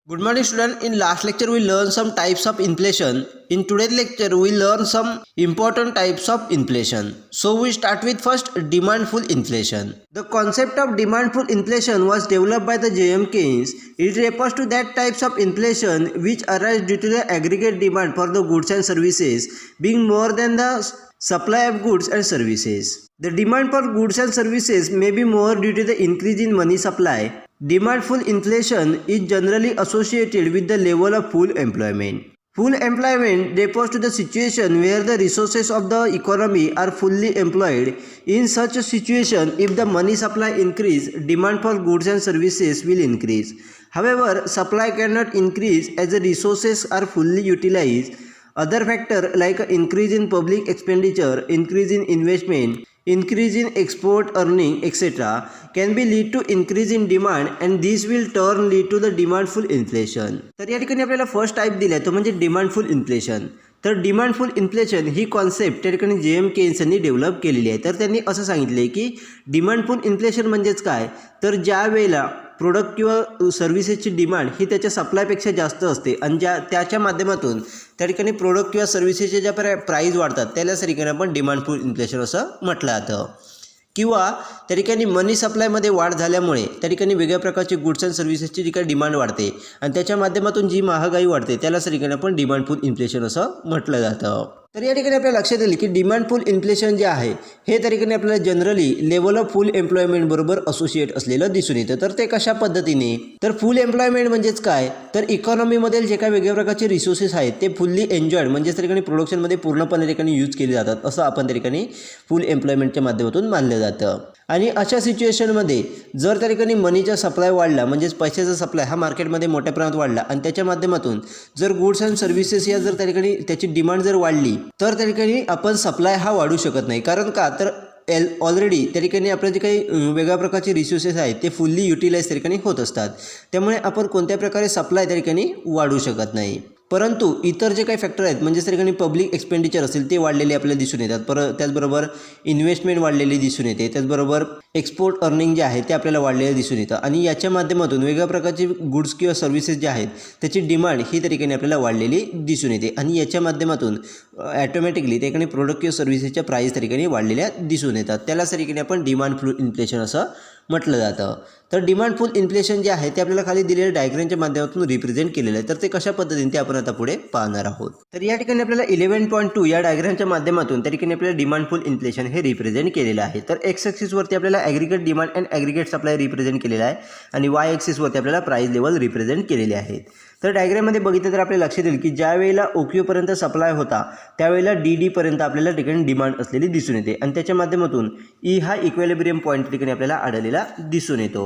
Good morning student. In last lecture we learned some types of inflation. In today's lecture we learn some important types of inflation. So we start with first demand pull inflation. The concept of demand pull inflation was developed by the J.M. Keynes. It refers to that types of inflation which arise due to the aggregate demand for the goods and services being more than the supply of goods and services. The demand for goods and services may be more due to the increase in money supply. Demand pull inflation is generally associated with the level of full employment. Full employment refers to the situation where the resources of the economy are fully employed. In such a situation, if the money supply increase, demand for goods and services will increase. However, supply cannot increase as the resources are fully utilized. Other factors like increase in public expenditure, increase in investment, increase in export earning, etc. can be lead to increase in demand and this will turn lead to the demand pull inflation. तर या ठिकाणी आपल्याला first type दिला तो म्हणजे demand pull inflation. तर demand pull inflation ही concept त्या ठिकाणी J.M. केन्स यांनी डेव्हलप केलेली आहे. तर त्यांनी असं सांगितले की डिमांड पुल इन्फ्लेशन म्हणजेच काय, तर ज्या वेळेला प्रोडक्ट किंवा सर्व्हिसेसची डिमांड ही त्याच्या सप्लायपेक्षा जास्त असते आणि त्याच्या माध्यमातून त्या ठिकाणी प्रोडक्ट किंवा सर्व्हिसेसचे ज्या प्राईस वाढतात त्यालाच ठिकाणी आपण डिमांड पुल इन्फ्लेशन असं म्हटलं जातं. किंवा त्या ठिकाणी मनी सप्लायमध्ये वाढ झाल्यामुळे त्या ठिकाणी वेगळ्या प्रकारचे गुड्स अँड सर्व्हिसेसची जी काही डिमांड वाढते आणि त्याच्या माध्यमातून जी महागाई वाढते त्यालाच ठिकाणी आपण डिमांड पुल इन्फ्लेशन असं म्हटलं जातं. तर या ठिकाणी आपल्याला लक्षात येईल की डिमांड पुल इन्फ्लेशन जे आहे हे त्या ठिकाणी आपल्याला generally level of full employment बरोबर असोसिएट असलेलं दिसून येतं. तर ते कशा पद्धतीने, तर फुल एम्प्लॉयमेंट म्हणजेच काय, तर इकॉनॉमीमधील जे काही वेगळ्या प्रकारचे रिसोर्सेस आहेत ते फुल्ली एन्जॉयड म्हणजेच त्या ठिकाणी प्रोडक्शनमध्ये पूर्णपणे ठिकाणी यूज केले जातात असं आपण त्या ठिकाणी फुल एम्प्लॉयमेंटच्या माध्यमातून मानलं जातं. आणि अशा सिच्युएशनमध्ये जर त्या ठिकाणी मनीचा सप्लाय वाढला म्हणजेच पैशाचा सप्लाय हा मार्केटमध्ये मोठ्या प्रमाणात वाढला आणि त्याच्या माध्यमातून जर गुड्स अँड सर्व्हिसेस या जर त्या ठिकाणी त्याची डिमांड जर वाढली तर त्या ठिकाणी आपण सप्लाय हा वाढू शकत नाही. कारण का, तर ऑलरेडी त्या ठिकाणी आपल्या जे काही वेगळ्या प्रकारचे रिसोर्सेस आहेत ते फुल्ली युटिलाइज त्या ठिकाणी होत असतात. त्यामुळे आपण कोणत्या प्रकारे सप्लाय त्या ठिकाणी वाढू शकत नाही. परंतु इतर जे काही फॅक्टर आहेत म्हणजे त्या ठिकाणी पब्लिक एक्सपेंडिचर असेल ते वाढलेले आपल्याला दिसून येतात. त्याचबरोबर इन्व्हेस्टमेंट वाढलेली दिसून येते. त्याचबरोबर एक्सपोर्ट अर्निंग जे आहे ते आपल्याला वाढलेलं दिसून येतं आणि याच्या माध्यमातून वेगळ्या प्रकारचे गुड्स किंवा सर्व्हिसेस जे आहेत त्याची डिमांड ही त्या ठिकाणी आपल्याला वाढलेली दिसून येते आणि याच्या माध्यमातून ॲटोमॅटिकली त्या ठिकाणी प्रोडक्ट किंवा सर्व्हिसेसच्या प्राईस त्या ठिकाणी वाढलेल्या दिसून येतात. त्यालाच त्या ठिकाणी आपण डिमांड पुल इन्फ्लेशन असं म्हटलं जातं. तर डिमांड पुल इन्फ्लेशन जे आहे ते आपल्याला खाली दिलेल्या डायग्रामच्या माध्यमातून रिप्रेझेंट केलेलं आहे. तर ते कशा पद्धतीने ते आपण आता पुढे पाहणार आहोत. तर या ठिकाणी आपल्याला 11.2 या डायग्रामच्या माध्यमातून त्या ठिकाणी आपल्याला डिमांड पुल इन्फ्लेशन हे रिप्रेझेंट केलेलं आहे. तर एक्स ॲक्सिसवरती आपल्याला aggregate demand and aggregate supply represent केलेला आहे आणि वाय ॲक्सिसवरती आपल्याला प्राईस लेवल रिप्रेझेंट केलेले आहेत. तर डायग्राममध्ये बघितलं तर आपल्याला लक्षात येईल की ज्या वेळेला OQ सप्लाय होता त्यावेळेला DD पर्यंत आपल्याला ठिकाणी डिमांड असलेली दिसून येते आणि त्याच्या माध्यमातून E हा इक्विलिब्रियम पॉईंट ठिकाणी आपल्याला आढळलेला दिसून येतो.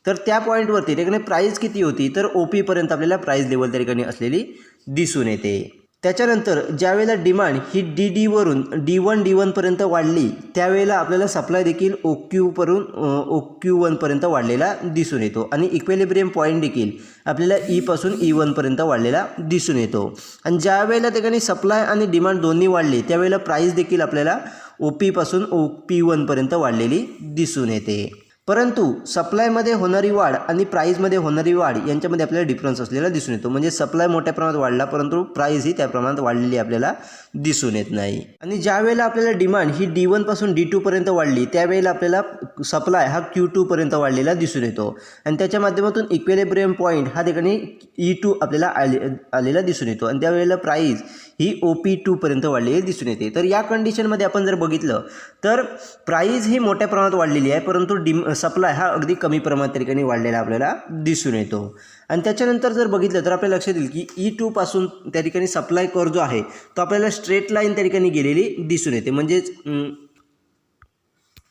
तर त्या पॉईंटवरती ठिकाणी प्राईस किती होती, तर OP पर्यंत आपल्याला प्राईस लेवल त्या ठिकाणी असलेली दिसून येते. त्याच्यानंतर ज्यावेळेला डिमांड ही DD वरून D1 पर्यंत वाढली त्यावेळेला आपल्याला सप्लाय देखील OQ1 पर्यंत वाढलेला दिसून येतो आणि इक्विलिब्रियम पॉईंट देखील आपल्याला E पासून E1 पर्यंत वाढलेला दिसून येतो. आणि ज्यावेळेला ठिकाणी सप्लाय आणि डिमांड दोन्ही वाढले त्यावेळेला प्राईस देखील आपल्याला OP पासून OP1 पर्यंत वाढलेली दिसून येते. परंतु सप्लायमध्ये होणारी वाढ आणि प्राईजमध्ये होणारी वाढ यांच्यामध्ये आपल्याला डिफरन्स असलेला दिसून येतो. म्हणजे सप्लाय मोठ्या प्रमाणात वाढला परंतु प्राईज ही त्या प्रमाणात वाढलेली आपल्याला दिसून येत नाही. आणि ज्या वेळेला आपल्याला डिमांड ही D1 पासून D2 पर्यंत वाढली त्यावेळेला आपल्याला सप्लाय हा Q2 पर्यंत वाढलेला दिसून येतो आणि त्याच्या माध्यमातून इक्विलिब्रियम पॉईंट हा ठिकाणी E2 आपल्याला आलेला दिसून येतो आणि त्यावेळेला प्राईज ही OP2 पर्यंत वाढलेली दिसून येते. तर या कंडिशनमध्ये आपण जर बघितलं तर प्राईज ही मोठ्या प्रमाणात वाढलेली आहे परंतु सप्लाय हा अगदी कमी प्रमाणात ठिकाणी वाढलेला आपल्याला दिसून येतो. आणि त्याच्यानंतर जर बघितलं तर आपल्याला लक्षात येईल की E2 पासून त्या ठिकाणी सप्लाय कर्व जो आहे तो आपल्याला स्ट्रेट लाईन त्या ठिकाणी गेलेली दिसून येते. म्हणजेच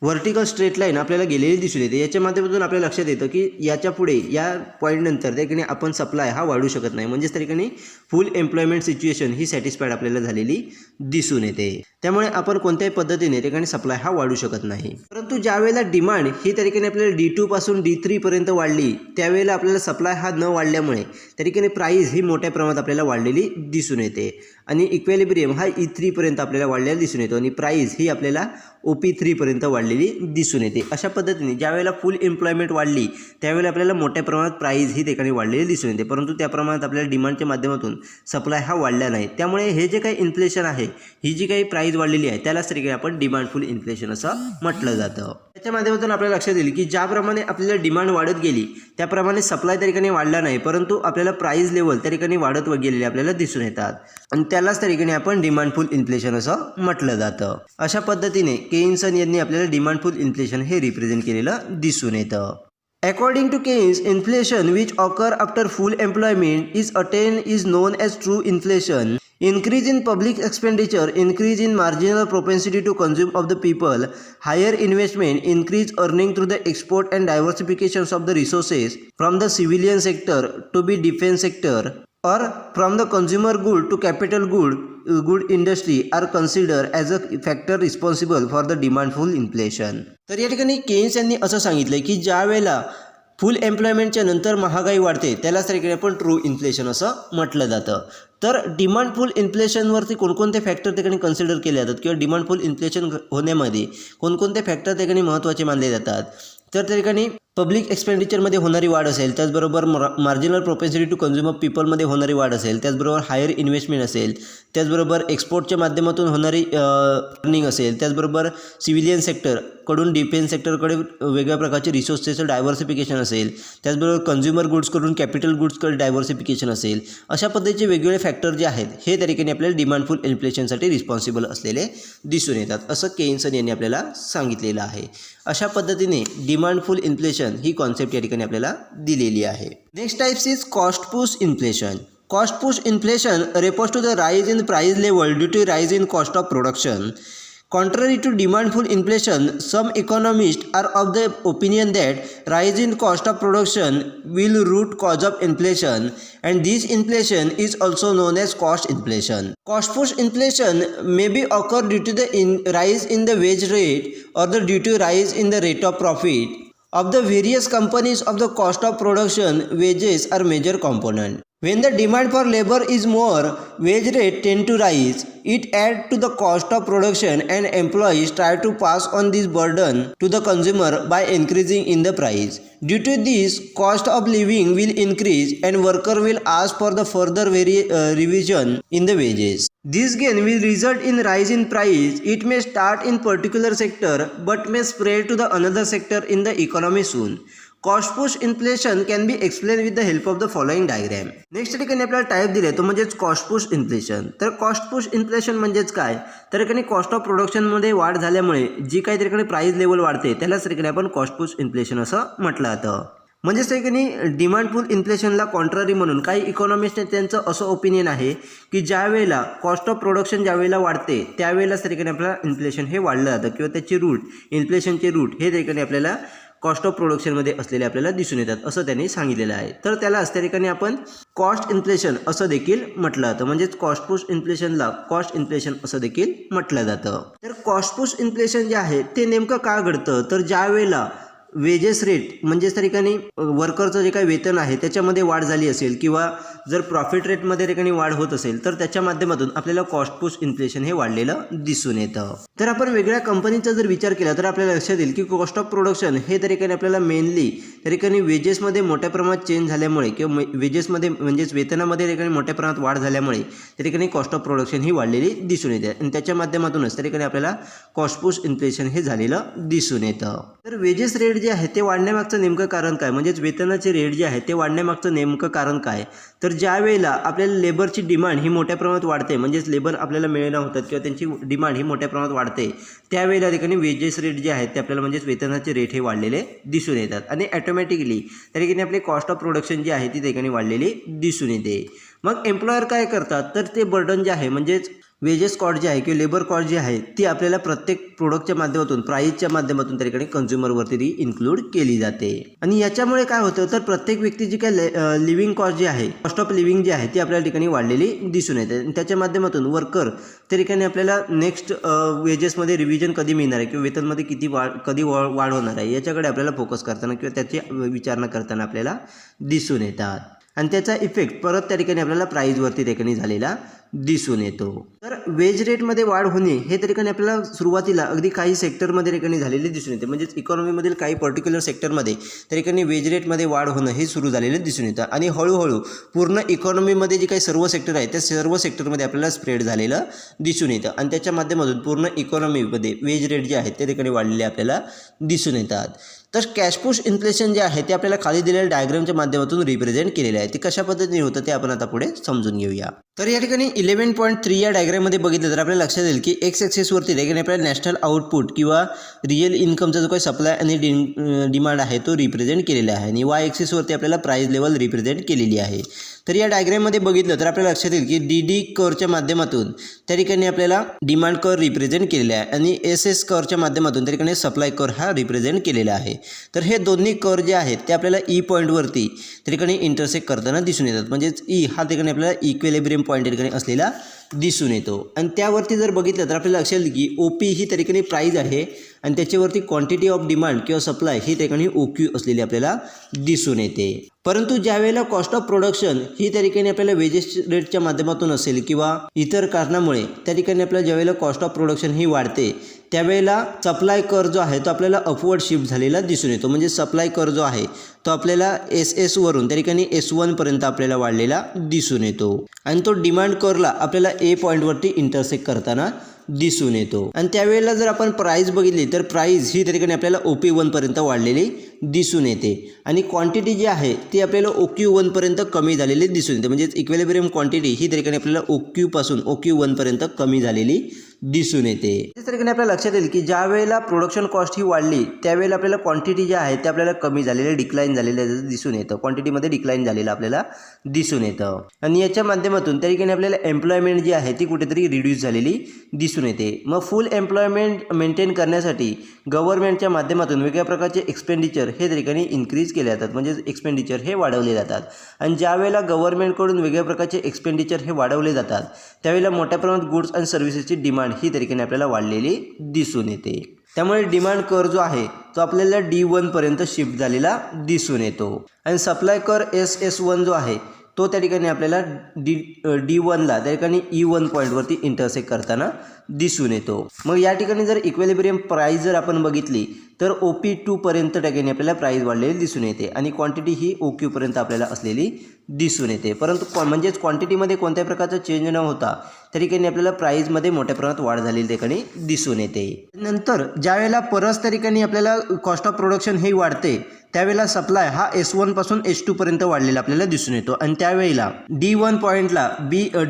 व्हर्टिकल स्ट्रेट लाईन आपल्याला गेलेली दिसून येते. याच्या माध्यमातून आपल्याला लक्षात येतं की याच्या पुढे या पॉईंटनंतर त्या ठिकाणी आपण सप्लाय हा वाढू शकत नाही. म्हणजेच त्या ठिकाणी फुल एम्प्लॉयमेंट सिच्युएशन ही सॅटिस्फाईड आपल्याला झालेली दिसून येते. त्यामुळे आपण कोणत्याही पद्धतीने त्या ठिकाणी सप्लाय हा वाढू शकत नाही. परंतु ज्या वेळेला डिमांड ही त्या ठिकाणी आपल्याला D2 पासून D3 पर्यंत वाढली, त्यावेळेला आपल्याला सप्लाय हा न वाढल्यामुळे त्या ठिकाणी प्राइस ही मोठ्या प्रमाणात आपल्याला वाढलेली दिसून येते आणि इक्विलिब्रियम हा E3 पर्यंत आपल्याला वाढलेला दिसून येतो आणि प्राइस ही आपल्याला OP3 पर्यंत वाढलेली दिसून येते. अशा पद्धतीने ज्या वेळेला फुल एम्प्लॉयमेंट वाढली त्यावेळेला आपल्याला मोठ्या प्रमाणात प्राइस ही ठिकाणी वाढलेली दिसून येते, परंतु त्या प्रमाणात आपल्याला डिमांडच्या माध्यमातून सप्लाय हा वाढला नाही. त्यामुळे हे जे काही इन्फ्लेशन आहे, ही जी काही प्राइस वाढलेली आहे त्यालाच तरी आपण डिमांडफुल इन्फ्लेशन असं म्हटलं जातं. त्याच्या माध्यमातून आपल्याला लक्षात येईल की ज्याप्रमाणे आपल्याला डिमांड वाढत गेली त्याप्रमाणे सप्लाय त्या ठिकाणी वाढला नाही, परंतु आपल्याला प्राइस लेवल त्या ठिकाणी वाढत गेलेले आपल्याला दिसून येतात आणि त्यालाच त्या ठिकाणी आपण डिमांडफुल इन्फ्लेशन असं म्हटलं जातं. अशा पद्धतीने केइन्सन यांनी आपल्याला डिमांडफुल इन्फ्लेशन हे रिप्रेझेंट केलेलं दिसून येतं. According to Keynes, inflation which occur after full employment is attained is known as true inflation. Increase in public expenditure, increase in marginal propensity to consume of the people, higher investment, increased earning through the export and diversifications of the resources from the civilian sector to be defense sector or from the consumer good to capital good industry are considered as a factor responsible for the demandful inflation. तर या ठिकाणी Keynes यांनी असं सांगितलं की ज्या वेळेला फुल एम्प्लॉयमेंटच्या नंतर महागाई वाढते त्यालाच त्या ठिकाणी आपण ट्रू इन्फ्लेशन असं म्हटलं जातं. तर डिमांडफुल इन्फ्लेशनवरती कोणकोणते फॅक्टर त्या ठिकाणी कन्सिडर केले जातात किंवा डिमांडफुल इन्फ्लेशन होण्यामध्ये कोणकोणते फॅक्टर त्या ठिकाणी महत्त्वाचे मानले जातात, तर त्या ठिकाणी पब्लिक एक्सपेंडिचरमध्ये होणारी वाढ असेल, त्याचबरोबर मार्जिनल प्रोपेन्सिटी टू कन्झ्युम ऑफ पीपलमध्ये होणारी वाढ असेल, त्याचबरोबर हायर इन्व्हेस्टमेंट असेल, त्याचबरोबर एक्सपोर्टच्या माध्यमातून होणारी अर्निंग असेल, त्याचबरोबर सिव्हिलियन सेक्टरकडून डिफेन्स सेक्टरकडे वेगळ्या प्रकारचे रिसोर्सेसचं डायव्हर्सिफिकेशन असेल, त्याचबरोबर कन्झ्युमर गुड्सकडून कॅपिटल गुड्सकडे डायव्हर्सिफिकेशन असेल. अशा पद्धतीचे वेगवेगळे फॅक्टर जे आहेत हे त्या ठिकाणी आपल्याला डिमांडफुल इन्फ्लेशनसाठी रिस्पॉन्सिबल असलेले दिसून येतात, असं केइन्सन यांनी आपल्याला सांगितलेलं आहे. अशा पद्धतीने डिमांडफुल इन्फ्लेशन ही कॉन्सेप्ट या ठिकाणी आपल्याला दिलेली आहे. Next types is cost push inflation. Cost push inflation refers to the rise in price level due to rise in cost of production. Contrary to demandful inflation, some economists are of the opinion that rise in cost of production will root cause of inflation, and this inflation is also known as cost inflation. Cost push inflation may be occur due to the rise in the wage rate or due to rise in the rate of profit of the various companies of the cost of production. Wages are major component. When the demand for labor is more, wage rate tend to rise. It adds to the cost of production and employees try to pass on this burden to the consumer by increasing in the price. Due to this, cost of living will increase and worker will ask for the further revision in the wages. This gain will result in rise in price. It may start in particular sector but may spread to the another sector in the economy soon. Cost push inflation can be explain with the help of the following diagram. Next ठिकाणी आपल्याला type दिले तो म्हणजेच cost push inflation. तर cost push inflation म्हणजेच काय, तर ठिकाणी कॉस्ट ऑफ प्रोडक्शनमध्ये वाढ झाल्यामुळे जी काही ठिकाणी प्राइस लेवल वाढते त्यालाच ठिकाणी आपण कॉस्ट पुश इन्फ्लेशन असं म्हटलं जातं. म्हणजेच ठिकाणी डिमांडफुल इन्फ्लेशनला कॉन्ट्ररी म्हणून काही इकॉनॉमिस्टने त्यांचं असं ओपिनियन आहे की ज्या वेळेला कॉस्ट ऑफ प्रोडक्शन ज्या वेळेला वाढते त्यावेळेलाच ठिकाणी आपल्याला इन्फ्लेशन हे वाढलं जातं किंवा त्याची रूट इन्फ्लेशनचे रूट हे ठिकाणी आपल्याला कॉस्ट ऑफ प्रोडक्शनमध्ये असलेले आपल्याला दिसून येतात असं त्यांनी सांगितलेलं आहे. तर त्यालाच त्या ठिकाणी आपण कॉस्ट इन्फ्लेशन असं देखील म्हटलं जातं. म्हणजेच कॉस्ट पुश इन्फ्लेशनला कॉस्ट इन्फ्लेशन असं देखील म्हटलं जातं. तर कॉस्ट पुश इन्फ्लेशन जे आहे ते नेमकं का घडतं, तर ज्या वेळेला वेजेस रेट म्हणजेच त्या ठिकाणी वर्करचं जे काही वेतन आहे त्याच्यामध्ये वाढ झाली असेल किंवा जर प्रॉफिट रेटमध्ये ठिकाणी वाढ होत असेल तर त्याच्या माध्यमातून आपल्याला कॉस्ट पुश इन्फ्लेशन हे वाढलेलं दिसून येतं. तर आपण वेगळ्या कंपनीचा जर विचार केला तर आपल्याला लक्षात येईल की कॉस्ट ऑफ प्रोडक्शन हे त्या ठिकाणी आपल्याला मेनली त्या ठिकाणी वेजेसमध्ये मोठ्या प्रमाणात चेंज झाल्यामुळे किंवा वेजेसमध्ये म्हणजेच वेतनामध्ये ठिकाणी मोठ्या प्रमाणात वाढ झाल्यामुळे त्या ठिकाणी कॉस्ट ऑफ प्रोडक्शन ही वाढलेली दिसून येते आणि त्याच्या माध्यमातूनच त्या ठिकाणी आपल्याला कॉस्ट पुश इन्फ्लेशन हे झालेलं दिसून येतं. तर वेजेस रेट जे आहे ते वाढण्यामागचं नेमकं कारण काय, म्हणजेच वेतनाचे रेट जे आहे ते वाढण्यामागचं नेमकं कारण काय, तर ज्या वेळेला आपल्याला लेबरची डिमांड ही मोठ्या प्रमाणात वाढते म्हणजेच लेबर आपल्याला मिळेना होतात किंवा त्यांची डिमांड ही मोठ्या प्रमाणात वाढते त्यावेळेला ठिकाणी वेजेस रेट जे आहेत ते आपल्याला म्हणजेच वेतनाचे रेट हे वाढलेले दिसून येतात आणि ॲटोमॅटिकली त्या ठिकाणी आपली कॉस्ट ऑफ प्रोडक्शन जी आहे ती ठिकाणी वाढलेली दिसून येते. मग एम्प्लॉयर काय करतात, तर ते बर्डन जे आहे म्हणजेच वेजेस कॉस्ट जे आहे किंवा लेबर कॉस्ट जी आहे ती आपल्याला प्रत्येक प्रोडक्टच्या माध्यमातून प्राईसच्या माध्यमातून त्या ठिकाणी कन्झ्युमरवरती ती इन्क्लूड केली जाते. आणि याच्यामुळे काय होतं तर प्रत्येक व्यक्तीची काय लिव्हिंग कॉस्ट जी आहे, कॉस्ट ऑफ लिव्हिंग जी आहे ती आपल्या ठिकाणी वाढलेली दिसून येते. आणि त्याच्या माध्यमातून वर्कर त्या ठिकाणी आपल्याला नेक्स्ट वेजेसमध्ये रिव्हिजन कधी मिळणार आहे किंवा वेतनमध्ये कधी वाढ होणार आहे याच्याकडे आपल्याला फोकस करताना किंवा त्याची विचारणा करताना आपल्याला दिसून येतात. आणि त्याचा इफेक्ट परत त्या ठिकाणी आपल्याला प्राईजवरती त्या ठिकाणी झालेला दिसून येतो. तर वेज रेटमध्ये वाढ होणे हे त्या ठिकाणी आपल्याला सुरुवातीला अगदी काही सेक्टरमध्ये त्या ठिकाणी झालेले दिसून येते. म्हणजेच इकॉनॉमीमधील काही पर्टिक्युलर सेक्टरमध्ये त्या ठिकाणी वेज रेटमध्ये वाढ होणं हे सुरू झालेले दिसून येतं. आणि हळूहळू पूर्ण इकॉनॉमीमध्ये जे काही सर्व सेक्टर आहे त्या सर्व सेक्टरमध्ये आपल्याला स्प्रेड झालेलं दिसून येतं. आणि त्याच्या माध्यमातून पूर्ण इकॉनॉमीमध्ये वेज रेट जे आहेत त्या ठिकाणी वाढलेले आपल्याला दिसून येतात. तर कॅश पुश इन्फ्लेशन जे आहे ते आपल्याला खाली दिलेल्या डायग्रामच्या माध्यमातून रिप्रेझेंट केलेले आहे. ते कशा पद्धतीने होतं ते आपण आता पुढे समजून घेऊया. तर या ठिकाणी 11.3 या डायग्राममध्ये बघितलं तर आपल्याला लक्षात येईल की एक्स ॲक्सिसवरती त्या ठिकाणी आपल्याला नॅशनल आउटपुट किंवा रिअल इन्कमचा जो काही सप्लाय आणि डिमांड आहे तो रिप्रेझेंट केलेला आहे. आणि वाय ॲक्सिसवरती आपल्याला प्राईस लेवल रिप्रेझेंट केलेली आहे. तर या डायग्राममध्ये बघितलं तर आपल्याला लक्षात येईल की डी कर्वच्या माध्यमातून त्या ठिकाणी आपल्याला डिमांड कर्व रिप्रेझेंट केलेला आहे आणि एस कर्वच्या माध्यमातून त्या ठिकाणी सप्लाय कर्व हा रिप्रेझेंट केलेला आहे. तर हे दोन्ही कर्व जे आहेत ते आपल्याला ई पॉईंटवरती त्या ठिकाणी इंटरसेक्ट करताना दिसून येतात. म्हणजेच ई हा ठिकाणी आपल्याला इक्विलिब्रियम पॉईंट त्या ठिकाणी असलेला दिसून येतो. आणि त्यावरती जर बघितलं तर आपल्याला लक्षात येईल की OP ही त्या ठिकाणी प्राईज आहे आणि त्याच्यावरती क्वांटिटी ऑफ डिमांड किंवा सप्लाय ही त्या ठिकाणी OQ असलेली आपल्याला दिसून येते. परंतु ज्यावेळेला कॉस्ट ऑफ प्रोडक्शन ही त्या ठिकाणी आपल्याला वेजेस रेटच्या माध्यमातून असेल किंवा इतर कारणामुळे त्या ठिकाणी आपल्याला ज्यावेळेला कॉस्ट ऑफ प्रोडक्शन ही वाढते त्यावेळेला सप्लाय कर्व जो आहे तो आपल्याला अपवर्ड शिफ्ट झालेला दिसून येतो. म्हणजे सप्लाय कर्व जो आहे तो आपल्याला SS वरून त्या ठिकाणी S1 पर्यंत आपल्याला वाढलेला दिसून येतो. आणि तो डिमांड कर्वला आपल्याला A पॉईंटवरती इंटरसेक्ट करताना दिसून येतो. आणि त्यावेळेला जर आपण प्राईस बघितली तर प्राईस ही त्या ठिकाणी आपल्याला OP1 पर्यंत वाढलेली दिसून येते. आणि क्वांटिटी जी आहे ती आपल्याला OQ1 पर्यंत कमी झालेली दिसून येते. म्हणजेच इक्विलिब्रियम क्वांटिटी ही त्या ठिकाणी आपल्याला OQ पासून OQ1 पर्यंत कमी झालेली दिसून येते. त्याच ठिकाणी आपल्याला लक्षात येईल की ज्या वेळेला प्रोडक्शन कॉस्ट ही वाढली त्यावेळेला आपल्याला क्वांटिटी जी आहे ते आपल्याला कमी झालेले डिक्लाइन झालेले दिसून येतं. क्वांटिटीमध्ये डिक्लाइन झालेलं आपल्याला दिसून येतं. आणि याच्या माध्यमातून त्या ठिकाणी आपल्याला एम्प्लॉयमेंट जी आहे ती कुठेतरी रिड्यूस झालेली दिसून येते. मग फुल एम्प्लॉयमेंट मेंटेन करण्यासाठी गव्हर्नमेंटच्या माध्यमातून वेगळ्या प्रकारचे एक्सपेंडिचर हे त्या ठिकाणी इन्क्रीज केले जातात. म्हणजे एक्सपेंडिचर हे वाढवले जातात. आणि ज्या वेळेला गव्हर्नमेंटकडून वेगळ्या प्रकारचे एक्सपेंडिचर हे वाढवले जातात त्यावेळेला मोठ्या प्रमाणात गुड्स आणि सर्व्हिसेसची डिमांड ही त्या ठिकाणी आपल्याला वाढलेली दिसून येते. त्यामुळे डिमांड कर्व जो आहे तो आपल्याला D1 पर्यंत शिफ्ट झालेला दिसून येतो. आणि सप्लाय कर्व SS1 जो आहे तो त्या ठिकाणी आपल्याला D1ला त्या ठिकाणी E1 पॉईंटवरती इंटरसेक्ट करताना दिसून येतो. मग या ठिकाणी जर इक्विलिब्रियम प्राईस जर आपण बघितली तर OP2 पर्यंत त्या ठिकाणी आपल्याला प्राईस वाढलेली दिसून येते. आणि क्वांटिटी ही OQ पर्यंत आपल्याला असलेली दिसून येते. परंतु म्हणजेच क्वांटिटीमध्ये कोणत्याही प्रकारचा चेंज न होता त्या ठिकाणी आपल्याला प्राईजमध्ये मोठ्या प्रमाणात वाढ झालेली त्या ठिकाणी दिसून येते. नंतर ज्या वेळेला परत त्या ठिकाणी आपल्याला कॉस्ट ऑफ प्रोडक्शन हे वाढते त्यावेळेला सप्लाय हा S1 पासून S2 पर्यंत वाढलेला आपल्याला दिसून येतो. आणि त्यावेळेला D1 पॉईंटला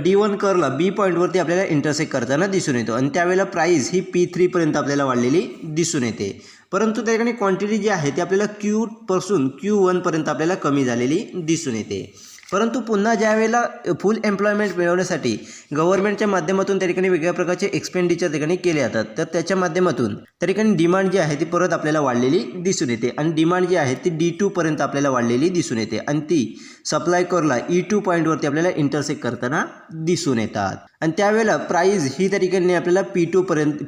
D1 कर्वला B पॉईंटवरती आपल्याला इंटरसेक्ट करताना दिसून येतो. आणि त्यावेळेला प्राईस ही P3 पर्यंत आपल्याला वाढलेली दिसून येते. परंतु त्या ठिकाणी क्वांटिटी जी आहे ती आपल्याला Q पासून Q1 पर्यंत आपल्याला कमी झालेली दिसून येते. परंतु पुन्हा ज्या वेळेला फुल एम्प्लॉयमेंट मिळवण्यासाठी गव्हर्नमेंटच्या माध्यमातून त्या ठिकाणी वेगळ्या प्रकारचे एक्सपेंडिचर त्या ठिकाणी केले जातात. तर त्याच्या माध्यमातून त्या ठिकाणी डिमांड जी आहे ती परत आपल्याला वाढलेली दिसून येते. आणि डिमांड जी आहे ती D2 पर्यंत आपल्याला वाढलेली दिसून येते. आणि ती सप्लाय कर्वला E2 पॉईंटवरती आपल्याला इंटरसेक्ट करताना दिसून येतात. आणि त्यावेळेला प्राईस ही त्या ठिकाणी आपल्याला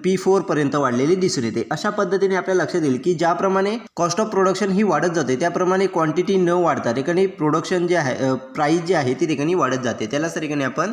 P4 पर्यंत वाढलेली दिसून येते. अशा पद्धतीने आपल्याला लक्षात येईल की ज्याप्रमाणे कॉस्ट ऑफ प्रोडक्शन ही वाढत जाते त्याप्रमाणे क्वांटिटी न वाढता ठिकाणी प्रोडक्शन जे आहे प्राईस जी आहे ती ठिकाणी वाढत जाते. त्यालाच ठिकाणी आपण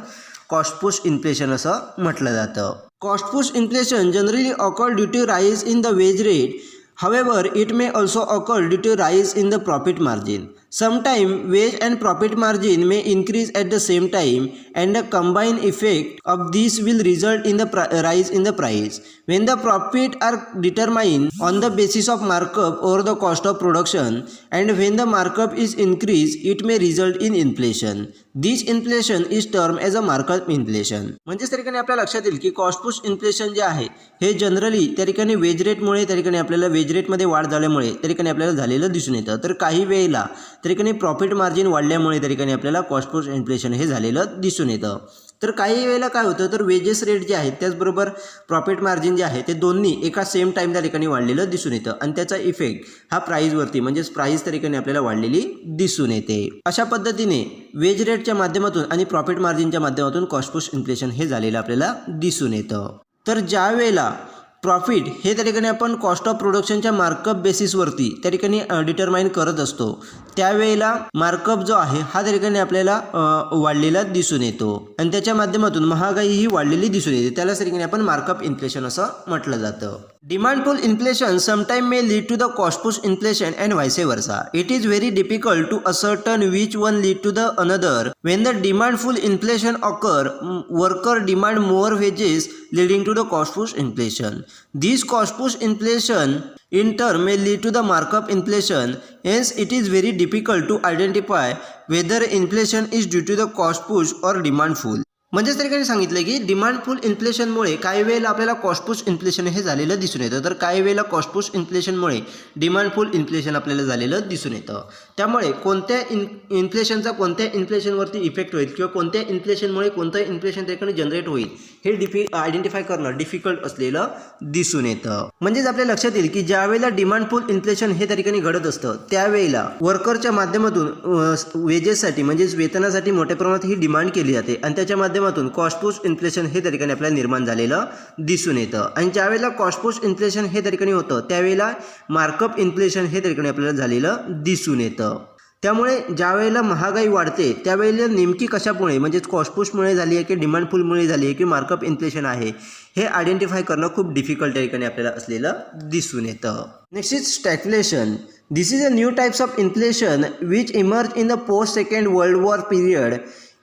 कॉस्ट पुश इन्फ्लेशन असं म्हटलं जातं. Cost push inflation generally occur due to rise in the wage rate. However, it may also occur due to rise in the profit margin. Sometimes wage and profit margin may increase at the same time, and the combined effect of these will result in the rise in the price. When the profit are determined on the basis of markup over the cost of production, and when the markup is increased, it may result in inflation. This inflation is termed as a markup inflation. म्हणजे त्या ठिकाणी आपल्या लक्षात येईल की cost push inflation जे आहे हे जनरली त्या ठिकाणी वेज रेटमुळे त्या ठिकाणी आपल्याला वेज रेटमध्ये वाढ झाल्यामुळे त्या ठिकाणी आपल्याला झालेलं दिसून येतं. तर काही वेळेला त्या ठिकाणी प्रॉफिट मार्जिन वाढल्यामुळे त्या ठिकाणी आपल्याला कॉस्ट पुश इन्फ्लेशन हे झालेलं दिसून येतं. तर काही वेळेला काय होतं, तर वेजेस रेट जे आहेत त्याचबरोबर प्रॉफिट मार्जिन जे आहे ते दोन्ही एका सेम टाईम त्या ठिकाणी वाढलेलं दिसून येतं आणि त्याचा इफेक्ट हा प्राईजवरती म्हणजेच प्राईस त्या ठिकाणी आपल्याला वाढलेली दिसून येते. अशा पद्धतीने वेज रेटच्या माध्यमातून आणि प्रॉफिट मार्जिनच्या माध्यमातून कॉस्ट पुश इन्फ्लेशन हे झालेलं आपल्याला दिसून येतं. तर ज्या वेळेला प्रॉफिट हे त्या ठिकाणी आपण कॉस्ट ऑफ प्रोडक्शनच्या मार्कअप बेसिसवरती त्या ठिकाणी डिटरमाइन करत असतो, त्यावेळेला मार्कअप जो आहे हा त्या ठिकाणी आपल्याला वाढलेला दिसून येतो आणि त्याच्या माध्यमातून महागाई ही वाढलेली दिसून येते. त्याला त्या ठिकाणी आपण मार्कअप इन्फ्लेशन असं म्हटलं जातं. Demand pull inflation sometime may lead to the cost push inflation and vice versa. It is very difficult to ascertain which one lead to the another. When the demand pull inflation occur, worker demand more wages leading to the cost push inflation. This cost push inflation in turn may lead to the markup inflation. Hence, it is very difficult to identify whether inflation is due to the cost push or demand pull. म्हणजेच त्या ठिकाणी सांगितलं की demand पुल इन्फ्लेशनमुळे काही वेळेला आपल्याला cost push inflation हे झालेलं दिसून येतं, तर काही वेळेला कॉस्ट पुश इन्फ्लेशनमुळे डिमांड पुल इन्फ्लेशन आपल्याला झालेलं दिसून येतं. त्यामुळे कोणत्या इन्फ्लेशनचा कोणत्या इन्फ्लेशनवरती इफेक्ट होईल किंवा कोणत्या इन्फ्लेशनमुळे कोणतं इन्फ्लेशन त्या ठिकाणी जनरेट होईल हे आयडेंटिफाय करणं डिफिकल्ट असलेलं दिसून येतं. म्हणजेच आपल्या लक्षात येईल की ज्या वेळेला डिमांड पुल इन्फ्लेशन हे त्या ठिकाणी घडत असतं त्यावेळेला वर्करच्या माध्यमातून वेजेससाठी म्हणजेच वेतनासाठी मोठ्या प्रमाणात ही डिमांड केली जाते आणि त्याच्या माध्यमातून कॉस्ट पुश इन्फ्लेशन हे त्या ठिकाणी आपल्याला निर्माण झालेलं दिसून येतं. आणि ज्यावेळेला कॉस्ट पुश इन्फ्लेशन हे त्या ठिकाणी होतं त्यावेळेला मार्कअप इन्फ्लेशन हे त्या ठिकाणी आपल्याला झालेलं दिसून येतं. त्यामुळे ज्या वेळेला महागाई वाढते त्यावेळेला नेमकी कशामुळे म्हणजेच कॉस्ट पुशमुळे झाली आहे की डिमांड पुलमुळे झाली आहे की मार्कअप इन्फ्लेशन आहे हे आयडेंटिफाय करणं खूप डिफिकल्ट त्या ठिकाणी आपल्याला असलेलं दिसून येतं. Next is stagflation. This is a new types of inflation which emerge in the post second world war period.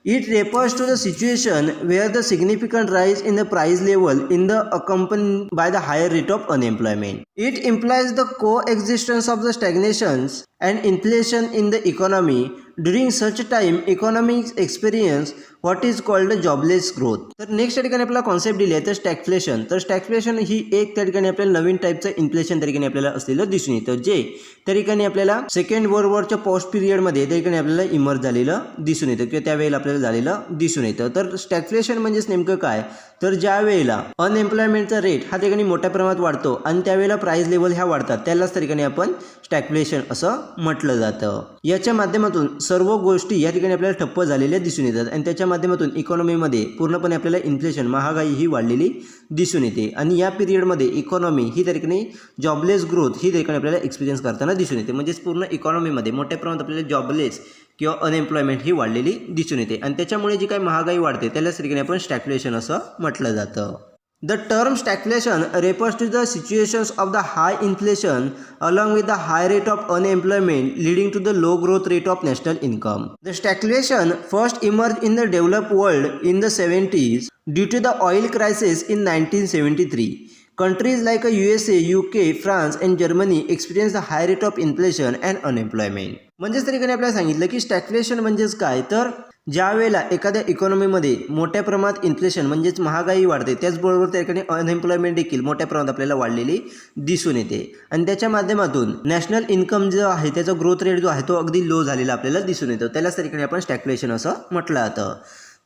It refers to the situation where the significant rise in the price level in the accompanied by the higher rate of unemployment. It implies the coexistence of the stagnations and inflation in the economy. During such time, economics experience what is called a jobless growth. तर next त्या ठिकाणी आपल्याला concept दिली आहे तर स्टॅग्फ्लेशन. तर स्टॅग्फ्लेशन ही एक त्या ठिकाणी आपल्याला नवीन टाईपचं इन्फ्लेशन त्या ठिकाणी आपल्याला असलेलं दिसून येतं, जे त्या ठिकाणी आपल्याला सेकंड वर्ल्ड वॉरच्या पोस्ट पिरियडमध्ये त्या ठिकाणी आपल्याला इमर्ज झालेलं दिसून येतं किंवा त्यावेळेला आपल्याला झालेलं दिसून येतं. तर स्टॅग्फ्लेशन म्हणजेच नेमकं काय, तर ज्या वेळेला अनएम्प्लॉयमेंटचा रेट हा ठिकाणी मोठ्या प्रमाणात वाढतो आणि त्यावेळेला प्राइस लेवल ह्या वाढतात त्यालाच त्या ठिकाणी आपण स्टॅग्फ्लेशन असं म्हटलं जातं. याच्या माध्यमातून सर्व गोष्टी या ठिकाणी आपल्याला ठप्प झालेल्या दिसून येतात आणि त्याच्या माध्यमातून इकॉनॉमीमध्ये पूर्णपणे आपल्याला इन्फ्लेशन महागाई ही वाढलेली दिसून येते आणि या पिरियडमध्ये इकॉनॉमी ही त्या ठिकाणी जॉबलेस ग्रोथ ही त्या ठिकाणी आपल्याला एक्सपिरियन्स करताना दिसून येते. म्हणजेच पूर्ण इकॉनॉमीमध्ये मोठ्या प्रमाणात आपल्याला जॉबलेस किंवा अनएम्प्लॉयमेंट ही वाढलेली दिसून येते आणि त्याच्यामुळे जी काही महागाई वाढते त्यालाच त्या ठिकाणी आपण स्टॅग्फ्लेशन असं म्हटलं जातं. The term stagflation refers to the situations of the high inflation along with the high rate of unemployment leading to the low growth rate of national income. The stagflation first emerged in the developed world in the 70s due to the oil crisis in 1973. Countries like USA, UK, France and Germany experience the high rate of inflation and unemployment. म्हणजेच त्या ठिकाणी आपल्याला सांगितलं की स्टॅग्फ्लेशन म्हणजेच काय, तर ज्या वेळेला एखाद्या इकॉनॉमीमध्ये मोठ्या प्रमाणात इन्फ्लेशन म्हणजेच महागाई वाढते त्याचबरोबर त्या ठिकाणी अनएम्प्लॉयमेंट देखील मोठ्या प्रमाणात आपल्याला वाढलेली दिसून येते आणि त्याच्या माध्यमातून नॅशनल इन्कम जो आहे त्याचा ग्रोथ रेट जो आहे तो अगदी लो झालेला आपल्याला दिसून येतो. त्यालाच त्या ठिकाणी आपण स्टॅग्फ्लेशन असं म्हटलं जातं.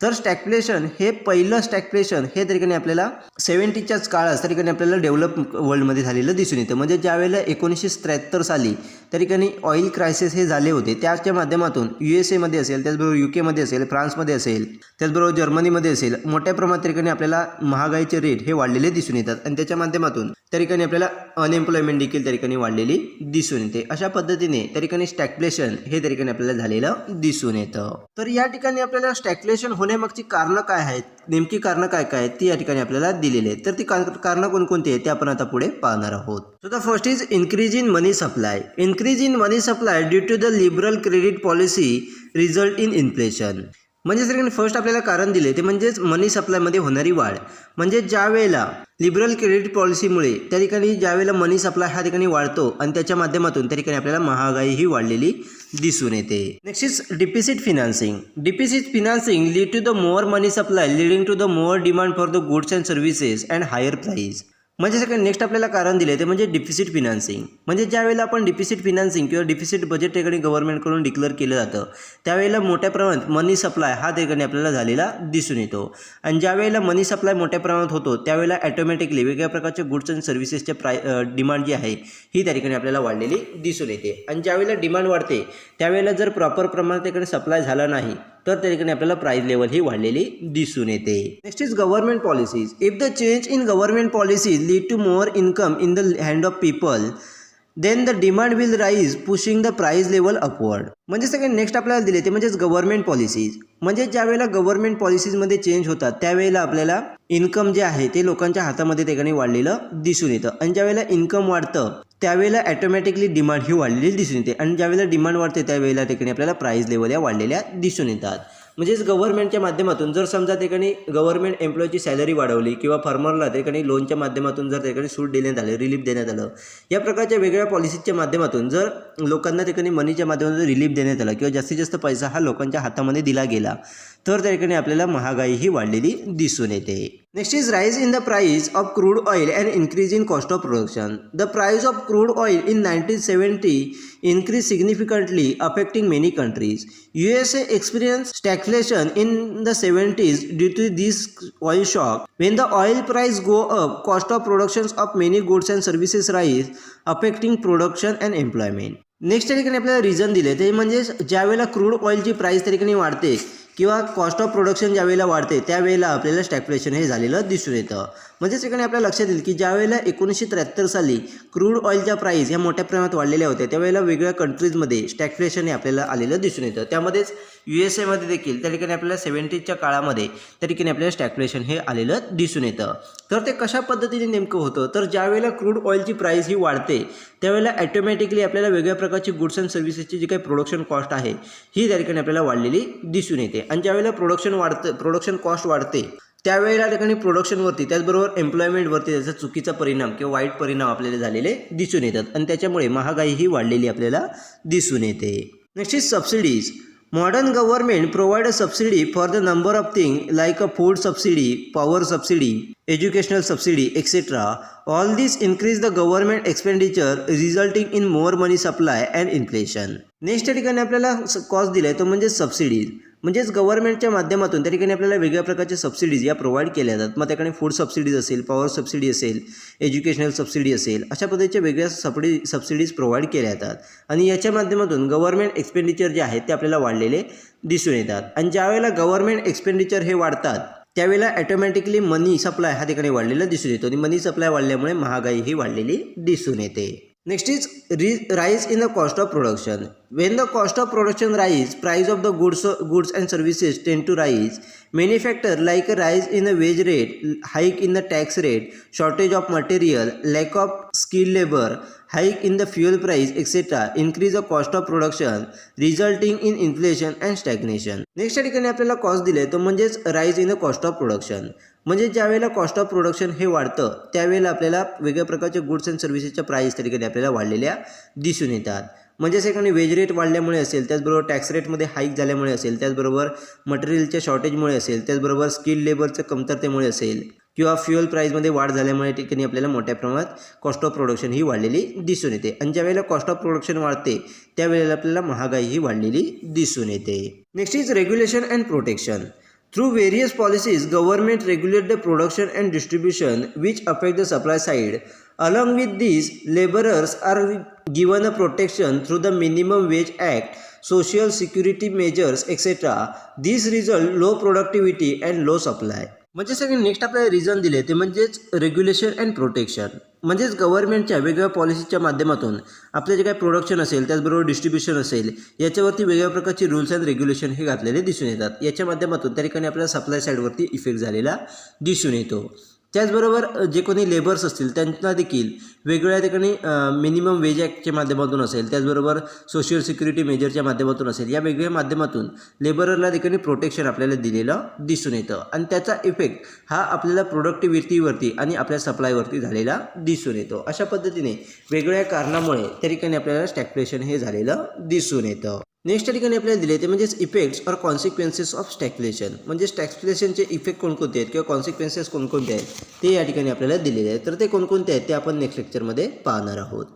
तर स्टॅग्फ्लेशन हे पहिलं स्टॅग्फ्लेशन हे त्या ठिकाणी आपल्याला 70च्याच काळात त्या ठिकाणी आपल्याला डेव्हलप वर्ल्डमध्ये झालेलं दिसून येतं. म्हणजे ज्यावेळेला 1973 साली त्या ठिकाणी ऑइल क्रायसिस हे झाले होते त्याच्या माध्यमातून USA असेल, त्याचबरोबर UKमध्ये असेल, फ्रान्समध्ये असेल, त्याचबरोबर जर्मनीमध्ये असेल मोठ्या प्रमाणात त्या ठिकाणी आपल्याला महागाईचे रेट हे वाढलेले दिसून येतात आणि त्याच्या माध्यमातून त्या ठिकाणी आपल्याला अनएम्प्लॉयमेंट देखील त्या ठिकाणी वाढलेली दिसून येते. अशा पद्धतीने त्या ठिकाणी स्टॅग्फ्लेशन हे त्या ठिकाणी आपल्याला झालेलं दिसून येतं. तर या ठिकाणी आपल्याला स्टॅग्फ्लेशन होण्यामागची कारणं काय आहेत, नेमकी कारणं काय काय ती या ठिकाणी आपल्याला दिलेली आहेत. तर ती कारणं कोणकोणती आहेत ते आपण आता पुढे पाहणार आहोत. So the first is increase in money supply. Increase in money supply due to the liberal credit policy result in inflation. म्हणजे सर फर्स्ट आपल्याला कारण दिले ते म्हणजेच मनी सप्लायमध्ये होणारी वाढ. म्हणजे ज्या वेळेला लिबरल क्रेडिट पॉलिसीमुळे त्या ठिकाणी ज्यावेळेला मनी सप्लाय हा ठिकाणी वाढतो आणि त्याच्या माध्यमातून त्या ठिकाणी आपल्याला महागाई ही वाढलेली दिसून येते. Next is deficit financing. Deficit financing lead to the more money supply leading to the more demand for the goods and services and higher price. म्हणजे सगळं नेक्स्ट आपल्याला कारण दिले ते म्हणजे डिफिसिट फिनान्सिंग. म्हणजे ज्यावेळेला आपण डिफिसिट फिनान्सिंग किंवा डिफिसिट बजेट ठिकाणी गव्हर्नमेंटकडून डिक्लेअर केलं जातं त्यावेळेला मोठ्या प्रमाणात मनी सप्लाय हा ठिकाणी आपल्याला झालेला दिसून येतो. आणि ज्यावेळेला मनी सप्लाय मोठ्या प्रमाणात होतो त्यावेळेला ॲटोमॅटिकली वेगळ्या प्रकारच्या गुड्स अँड सर्व्हिसेसच्या डिमांड जी आहे ही त्या ठिकाणी आपल्याला वाढलेली दिसून येते. आणि ज्यावेळेला डिमांड वाढते त्यावेळेला जर प्रॉपर प्रमाणात ठिकाणी सप्लाय झाला नाही तर त्या ठिकाणी आपल्याला प्राइस लेवल ही वाढलेली दिसून येते. Next is government policies. If the change in government policies lead to more income in the hand of people then the demand will rise pushing the price level upward. म्हणजे सगळे next आपल्याला दिले ते म्हणजेच government policies. म्हणजे ज्यावेळेला government पॉलिसीजमध्ये change होतात त्यावेळेला आपल्याला इन्कम जे आहे ते लोकांच्या हातामध्ये ठिकाणी वाढलेलं दिसून येतं. आणि ज्यावेळेला इन्कम वाढतं त्यावेळेला ॲटोमॅटिकली डिमांड ही वाढलेली दिसून येते. आणि ज्यावेळेला डिमांड वाढते त्यावेळेला ठिकाणी आपल्याला प्राइस लेवल या वाढलेल्या दिसून येतात. म्हणजेच गव्हर्नमेंटच्या माध्यमातून जर समजा ठिकाणी गव्हर्नमेंट एम्प्लॉयची सॅलरी वाढवली किंवा फार्मरला ठिकाणी लोनच्या माध्यमातून जर ठिकाणी सूट देण्यात आलं, रिलीफ देण्यात आलं, या प्रकारच्या वेगवेगळ्या पॉलिसीच्या माध्यमातून जर लोकांना ठिकाणी मनीच्या माध्यमातून रिलीफ देण्यात आलं किंवा जास्तीत जास्त पैसा हा लोकांच्या हातामध्ये दिला गेला तर त्या ठिकाणी आपल्याला महागाई ही वाढलेली दिसून येते. Next is rise in the price of crude oil and increase in cost of production. The price of crude oil in 1970 increased significantly affecting many countries. USA experienced stagflation in the 70s due to this oil shock. When the oil price go up, cost of productions of many goods and services rise, affecting production and employment. Next त्या ठिकाणी आपल्याला reason दिले ते म्हणजे ज्यावेळेला crude ऑइलची price त्या ठिकाणी वाढते किंवा कॉस्ट ऑफ प्रोडक्शन ज्यावेळेला वाढते त्यावेळेला आपल्याला स्टॅग्फ्लेशन हे झालेलं दिसून येतं. म्हणजे ठिकाणी आपल्या लक्षात येईल की ज्यावेळेला 1973 साली क्रूड ऑइलच्या प्राइस ह्या मोठ्या प्रमाणात वाढलेल्या होत्या त्यावेळेला वेगवेगळ्या कंट्रीजमध्ये स्टॅग्फ्लेशन हे आपल्याला आलेलं दिसून येतं. त्यामध्येच USA देखील त्या ठिकाणी आपल्याला 70च्या काळामध्ये त्या ठिकाणी आपल्याला स्टॅग्फ्लेशन हे आलेलं दिसून येतं. तर ते कशा पद्धतीने नेमकं होतं तर ज्यावेळेला क्रूड ऑइलची प्राइस ही वाढते त्यावेळेला ॲटोमॅटिकली आपल्याला वेगळ्या प्रकारची गुड्स अँड सर्व्हिसेसची जी काही प्रोडक्शन कॉस्ट आहे ही त्या ठिकाणी आपल्याला वाढलेली दिसून येते. आणि ज्यावेळेला प्रोडक्शन कॉस्ट वाढते त्यावेळेला ठिकाणी प्रोडक्शनवरती त्याचबरोबर एम्प्लॉयमेंटवरती त्याचा चुकीचा परिणाम किंवा वाईट परिणाम आपल्याला झालेले दिसून येतात आणि त्याच्यामुळे महागाई ही वाढलेली आपल्याला दिसून येते. Next is subsidies. Modern government provide a subsidy for the number of things like a food subsidy, power subsidy, educational subsidy, etc. All these increase the government expenditure resulting in more money supply and inflation. Next या ठिकाणी आपल्याला cost दिला आहे तो म्हणजे subsidies. म्हणजेच गव्हर्नमेंटच्या माध्यमातून त्या ठिकाणी आपल्याला वेगळ्या प्रकारच्या सबसिडीज या प्रोव्हाइड केल्या जातात. मग त्या ठिकाणी फूड सबसिडीज असेल, पॉवर सबसिडी असेल, एज्युकेशनल सबसिडी असेल, अशा पद्धतीच्या वेगळ्या सबसिडीज प्रोव्हाइड केल्या जातात आणि याच्या माध्यमातून गव्हर्नमेंट एक्सपेंडिचर जे आहेत ते आपल्याला वाढलेले दिसून येतात. आणि ज्यावेळेला गव्हर्नमेंट एक्सपेंडिचर हे वाढतात त्यावेळेला ॲटोमॅटिकली मनी सप्लाय हा ठिकाणी वाढलेला दिसून येतो आणि मनी सप्लाय वाढल्यामुळे महागाई ही वाढलेली दिसून येते. Next is rise in the cost of production. When the cost of production rise, price of the goods and services tend to rise. Many factors like a rise in the wage rate, hike in the tax rate, shortage of material, lack of skilled labor, hike in the fuel price, etc. increase the cost of production, resulting in inflation and stagnation. Next या ठिकाणी आपल्याला cost दिले तो म्हणजेच rise in the cost of production. म्हणजे ज्यावेळेला cost of production हे वाढतं त्यावेळेला आपल्याला वेगळ्या प्रकारच्या गुड्स अँड सर्व्हिसेसच्या प्राईस त्या ठिकाणी आपल्याला वाढलेल्या दिसून येतात. म्हणजेच एखादी वेज रेट वाढल्यामुळे असेल, त्याचबरोबर टॅक्स रेटमध्ये हाईक झाल्यामुळे असेल, त्याचबरोबर मटेरियलच्या शॉर्टेजमुळे असेल, त्याचबरोबर स्किल लेबरच्या कमतरतेमुळे असेल किंवा फ्युअल प्राईजमध्ये वाढ झाल्यामुळे ठिकाणी आपल्याला मोठ्या प्रमाणात कॉस्ट ऑफ प्रोडक्शन ही वाढलेली दिसून येते. आणि ज्यावेळेला कॉस्ट ऑफ प्रोडक्शन वाढते त्यावेळेला आपल्याला महागाई ही वाढलेली दिसून येते. Next is regulation and protection. Through various policies, government regulate the production and distribution which affect the supply side. Along with these, laborers are given a protection through the Minimum Wage Act, social security measures, etc. These result low productivity and low supply. म्हणजे सगळे next आपल्याला reason दिले ते म्हणजेच regulation and protection. म्हणजेच गव्हर्नमेंटच्या वेगवेगळ्या पॉलिसीच्या माध्यमातून आपलं जे काही प्रोडक्शन असेल त्याचबरोबर डिस्ट्रीब्युशन असेल याच्यावरती वेगवेगळ्या प्रकारची रूल्स अँड रेग्युलेशन हे घातलेले दिसून येतात. याच्या माध्यमातून त्या ठिकाणी आपल्याला सप्लाय साईडवरती इफेक्ट झालेला दिसून येतो. त्याचबरोबर जे कोणी लेबर्स असतील त्यांना देखील वेगवेगळ्या ठिकाणी मिनिमम वेज ॲक्टच्या माध्यमातून असेल, त्याचबरोबर सोशल सिक्युरिटी मेजरच्या माध्यमातून असेल, या वेगवेगळ्या माध्यमातून लेबररला ठिकाणी प्रोटेक्शन आपल्याला दिलेलं दिसून येतं आणि त्याचा इफेक्ट हा आपल्याला प्रोडक्टिव्हिटीवरती आणि आपल्या सप्लायवरती झालेला दिसून येतो. अशा पद्धतीने वेगवेगळ्या कारणामुळे त्या ठिकाणी आपल्याला स्टॅग्फ्लेशन हे झालेलं दिसून येतं. नेक्स्ट या ठिकाणी आपल्याला दिले ते म्हणजेच इफेक्ट्स और कॉन्सिक्वेन्सेस ऑफ स्टॅग्फ्लेशन, म्हणजे स्टॅग्फ्लेशनचे इफेक्ट कोणकोणते आहेत किंवा कॉन्सिक्वेन्सेस कोणकोणते आहेत ते या ठिकाणी आपल्याला दिलेले आहेत. तर ते कोणकोणते आहेत ते आपण नेक्स्ट लेक्चरमध्ये पाहणार आहोत.